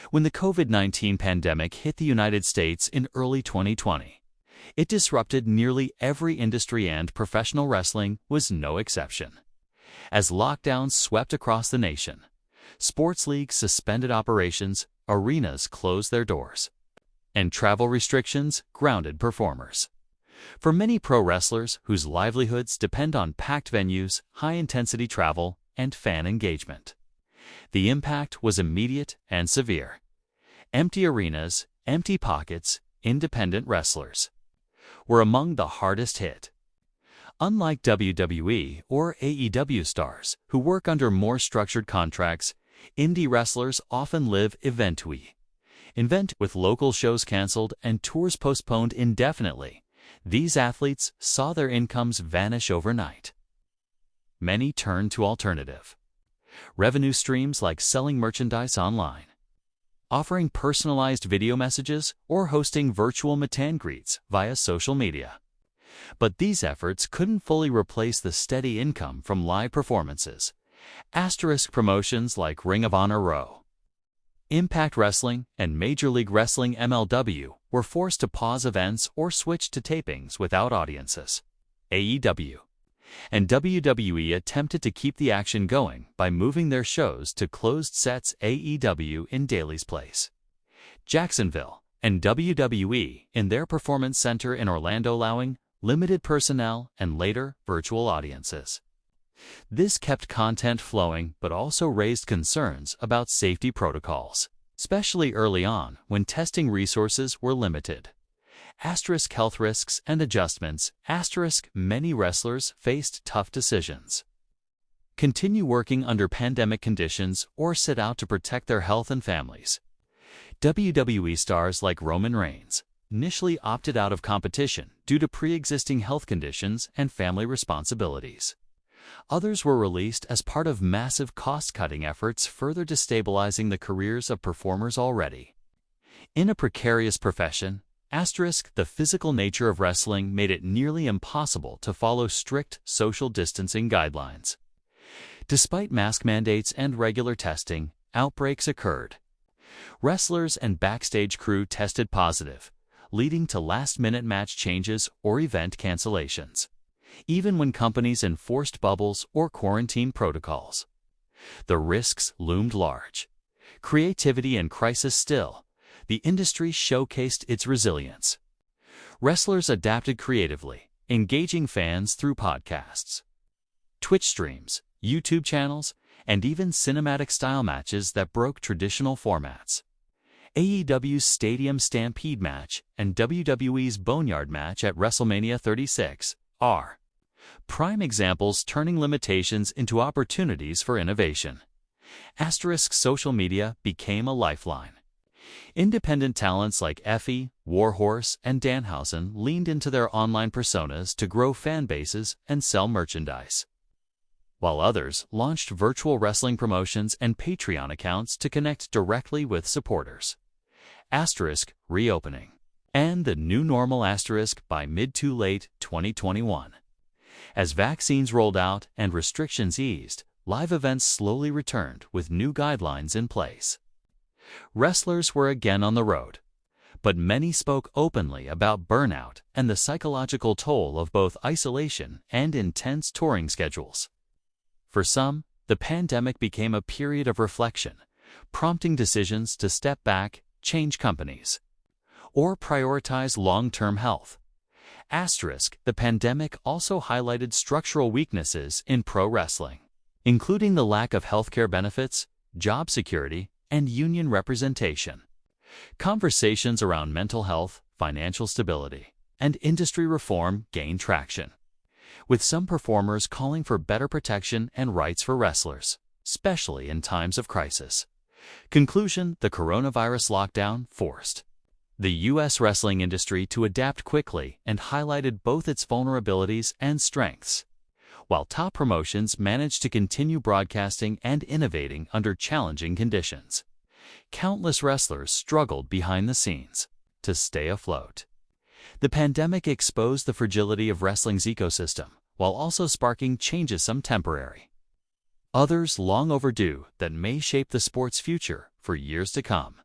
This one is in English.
When the COVID-19 pandemic hit the United States in early 2020, it disrupted nearly every industry, and professional wrestling was no exception. As lockdowns swept across the nation, sports leagues suspended operations, arenas closed their doors, and travel restrictions grounded performers. For many pro wrestlers whose livelihoods depend on packed venues, high-intensity travel, and fan engagement, the impact was immediate and severe. Empty arenas, empty pockets, independent wrestlers were among the hardest hit. Unlike WWE or AEW stars, who work under more structured contracts, indie wrestlers often live event with local shows canceled and tours postponed indefinitely. These athletes saw their incomes vanish overnight. Many turned to alternative revenue streams like selling merchandise online, offering personalized video messages, or hosting virtual meet-and-greets via social media. But these efforts couldn't fully replace the steady income from live performances. Asterisk promotions like Ring of Honor Raw, Impact Wrestling, and Major League Wrestling MLW were forced to pause events or switch to tapings without audiences. AEW and WWE attempted to keep the action going by moving their shows to closed sets, AEW in Daly's Place, Jacksonville, and WWE in their performance center in Orlando, allowing limited personnel and later virtual audiences. This kept content flowing but also raised concerns about safety protocols, especially early on when testing resources were limited. Asterisk health risks and adjustments. Asterisk many wrestlers faced tough decisions: continue working under pandemic conditions or sit out to protect their health and families. WWE stars like Roman Reigns initially opted out of competition due to pre-existing health conditions and family responsibilities. Others were released as part of massive cost-cutting efforts, further destabilizing the careers of performers already in a precarious profession. Asterisk the physical nature of wrestling made it nearly impossible to follow strict social distancing guidelines. Despite mask mandates and regular testing, outbreaks occurred. Wrestlers and backstage crew tested positive, leading to last-minute match changes or event cancellations, even when companies enforced bubbles or quarantine protocols. The risks loomed large. Creativity in crisis still, the industry showcased its resilience. Wrestlers adapted creatively, engaging fans through podcasts, Twitch streams, YouTube channels, and even cinematic-style matches that broke traditional formats. AEW's Stadium Stampede match and WWE's Boneyard match at WrestleMania 36 are prime examples, turning limitations into opportunities for innovation. Asterisk social media became a lifeline. Independent talents like Effie, Warhorse, and Danhausen leaned into their online personas to grow fan bases and sell merchandise, while others launched virtual wrestling promotions and Patreon accounts to connect directly with supporters. Asterisk reopening and the new normal. Asterisk by mid to late 2021. As vaccines rolled out and restrictions eased, live events slowly returned with new guidelines in place. Wrestlers were again on the road, but many spoke openly about burnout and the psychological toll of both isolation and intense touring schedules. For some, the pandemic became a period of reflection, prompting decisions to step back, change companies, or prioritize long-term health. Asterisk the pandemic also highlighted structural weaknesses in pro wrestling, including the lack of healthcare benefits, job security, and union representation. Conversations around mental health, financial stability, and industry reform gained traction, with some performers calling for better protection and rights for wrestlers, especially in times of crisis. Conclusion: the coronavirus lockdown forced the U.S. wrestling industry to adapt quickly and highlighted both its vulnerabilities and strengths, while top promotions managed to continue broadcasting and innovating under challenging conditions. Countless wrestlers struggled behind the scenes to stay afloat. The pandemic exposed the fragility of wrestling's ecosystem, while also sparking changes, some temporary, others long overdue, that may shape the sport's future for years to come.